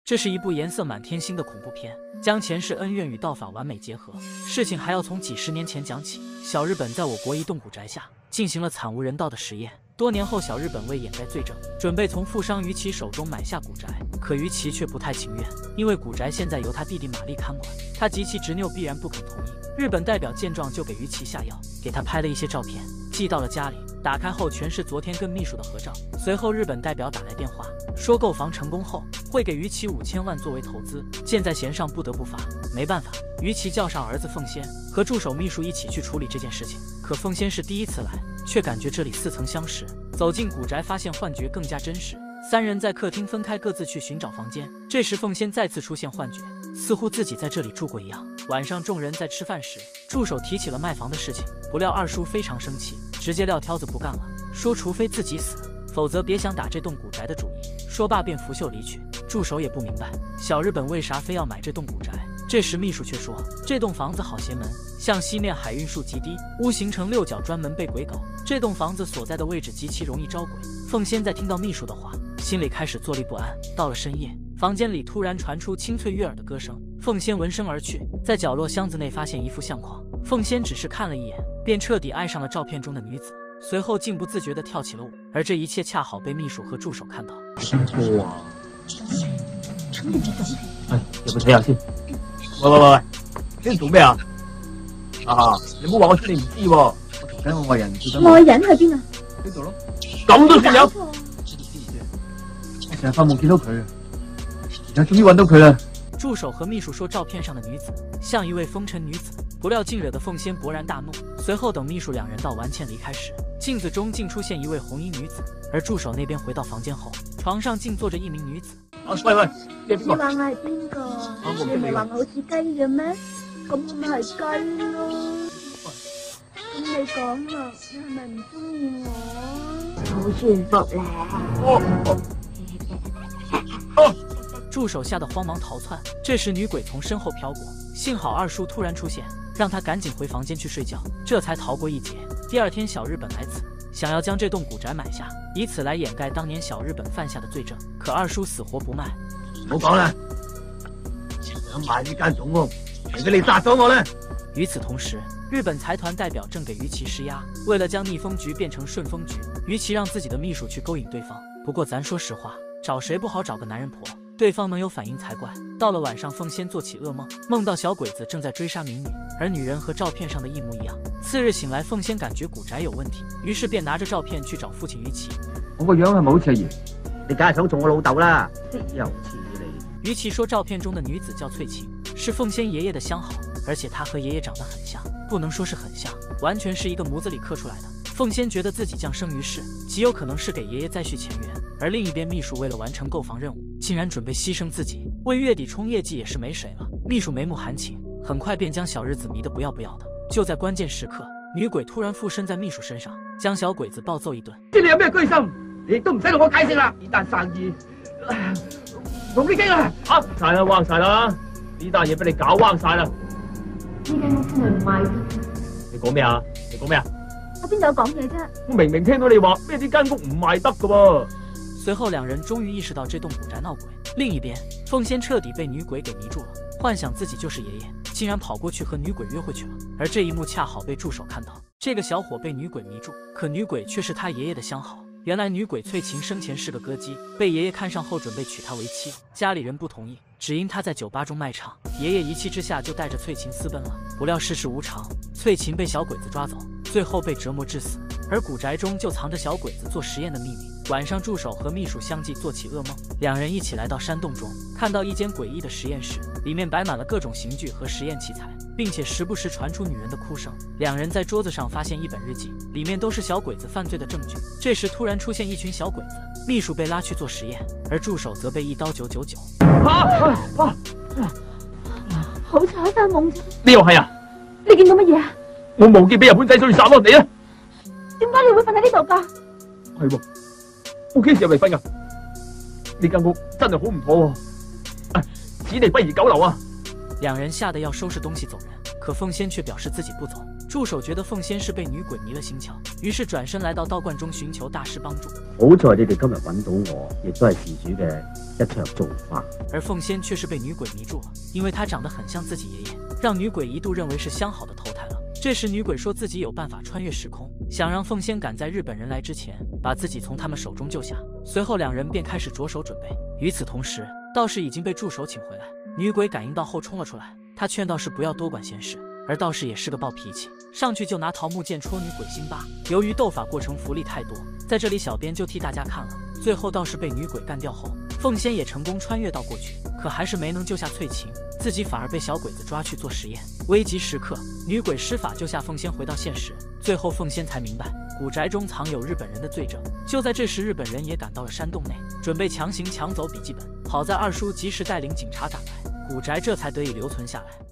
这是一部颜色满天星的恐怖片，将前世恩怨与道法完美结合。事情还要从几十年前讲起。小日本在我国一栋古宅下进行了惨无人道的实验。多年后，小日本为掩盖罪证，准备从富商于其手中买下古宅，可于其却不太情愿，因为古宅现在由他弟弟玛丽看管，他极其执拗，必然不肯同意。日本代表见状就给于其下药，给他拍了一些照片，寄到了家里。打开后全是昨天跟秘书的合照。随后日本代表打来电话，说购房成功后会给于其5000万作为投资，箭在弦上不得不发。没办法，于其叫上儿子凤仙和助手秘书一起去处理这件事情。可凤仙是第一次来，却感觉这里似曾相识。走进古宅，发现幻觉更加真实。三人在客厅分开，各自去寻找房间。这时凤仙再次出现幻觉，似乎自己在这里住过一样。晚上众人在吃饭时，助手提起了卖房的事情，不料二叔非常生气，直接撂挑子不干了，说除非自己死，否则别想打这栋古宅的主意。说罢便拂袖离去。助手也不明白小日本为啥非要买这栋古宅。这时秘书却说，这栋房子好邪门，向西面海运数极低，屋形成六角，专门被鬼搞。这栋房子所在的位置极其容易招鬼。凤仙在听到秘书的话，心里开始坐立不安。到了深夜，房间里突然传出清脆悦耳的歌声，凤仙闻声而去，在角落箱子内发现一幅相框。凤仙只是看了一眼，便彻底爱上了照片中的女子，随后竟不自觉地跳起了舞。而这一切恰好被秘书和助手看到。哇！哎，要不睇下先？喂，你做咩啊？啊，你唔好話我出嚟唔知喎。我同緊我愛人。愛人喺邊啊？呢度咯。咁都算有？我成日發夢見到佢，而家終於揾到佢啦。助手和秘書說照片上的女子像一位風塵女子，不料竟惹得鳳仙勃然大怒。隨後等秘書兩人到完倩離開時，鏡子中竟出現一位紅衣女子，而助手那邊回到房間後，床上竟坐着一名女子。喂，你係邊個？你話我係邊個？你咪話我好似雞嘅咩？咁我咪係雞咯。咁你講啊，你係咪唔中意我？好舒服咧。助手嚇得慌忙逃竄，這時女鬼從身後飄過，幸好二叔突然出現，讓他趕緊回房間去睡覺，這才逃過一劫。第二天，小日本來此，想要將這棟古宅買下，以此來掩蓋當年小日本犯下的罪證。可二叔死活不賣。唔好講啦，想買呢間總屋，除非你殺咗我啦。與此同時，日本財團代表正給於其施壓，為了將逆風局變成順風局，於其讓自己的秘書去勾引對方。不過咱說實話，找誰不好找個男人婆，對方能有反應才怪。到了晚上，鳳仙做起噩夢，夢到小鬼子正在追殺民女，而女人和照片上的一模一樣。次日醒來，鳳仙感覺古宅有問題，於是便拿着照片去找父親於其。我個樣係咪好似阿爺？你梗係想做我老豆啦，又似你。於其說照片中的女子叫翠琴，是鳳仙爺爺的相好，而且她和爺爺長得很像，不能說是很像，完全是一個模子裡刻出來的。鳳仙覺得自己降生於世，極有可能是給爺爺再續前緣。而另一邊，秘書為了完成購房任務，竟然準備犧牲自己，為月底衝業績也是沒水了。秘書眉目含情，很快便將小日子迷得不要不要的。就在關鍵時刻，女鬼突然附身在秘書身上，將小鬼子暴揍一頓。知你有咩居心，你亦都唔使同我解釋啦。呢單生意冇啲驚啦，晒啦，彎晒啦，呢單嘢俾你搞彎晒啦。呢間屋真係唔賣得。你講咩啊？你講咩啊？我邊度有講嘢啫？我明明聽到你話咩呢間屋唔賣得噶喎。隨後兩人終於意識到這棟古宅鬧鬼。另一邊，鳳仙徹底被女鬼給迷住了，幻想自己就是爺爺，竟然跑過去和女鬼約會去了。而這一幕恰好被助手看到，這個小伙被女鬼迷住，可女鬼卻是他爺爺的相好。原來女鬼翠琴生前是個歌姬，被爺爺看上後準備娶她為妻，家裡人不同意，只因她在酒吧中賣唱，爺爺一氣之下就帶着翠琴私奔了。不料世事無常，翠琴被小鬼子抓走，最後被折磨致死。而古宅中就藏着小鬼子做實驗的秘密。晚上，助手和秘書相繼做起噩夢，兩人一起來到山洞中，看到一間詭異的實驗室，裡面擺滿了各種刑具和實驗器材，並且時不時傳出女人的哭聲。兩人在桌子上發現一本日記，裡面都是小鬼子犯罪的證據。這時突然出現一群小鬼子，秘書被拉去做實驗，而助手則被一刀999。好彩發夢啫。呢又係啊？你見到乜嘢啊？我無見俾日本仔追殺咯，你啊？點解你會瞓喺呢度㗎？係喎，我幾時入嚟瞓㗎？呢間屋真係好唔妥喎，此地不宜久留啊！兩人嚇得要收拾東西走人，可鳳仙卻表示自己不走。助手觉得凤仙是被女鬼迷了心窍，于是转身来到道观中寻求大师帮助。好在你哋今日揾到我，亦都係事主嘅一場造化。而凤仙却是被女鬼迷住了，因为她长得很像自己爷爷，让女鬼一度认为是相好的投胎了。这时女鬼说自己有办法穿越时空，想让凤仙赶在日本人来之前把自己从他们手中救下。随后两人便开始着手准备。与此同时，道士已经被助手请回来，女鬼感应到后冲了出来，她劝道士不要多管闲事，而道士也是个暴脾气，上去就拿桃木剑戳女鬼心疤。由于斗法过程福利太多，在这里小编就替大家看了。最后道士被女鬼干掉后，凤仙也成功穿越到过去，可还是没能救下翠琴，自己反而被小鬼子抓去做实验。危急时刻，女鬼施法救下凤仙回到现实，最后凤仙才明白古宅中藏有日本人的罪证。就在这时，日本人也赶到了山洞内，准备强行抢走笔记本。好在二叔及时带领警察赶来，古宅这才得以留存下来。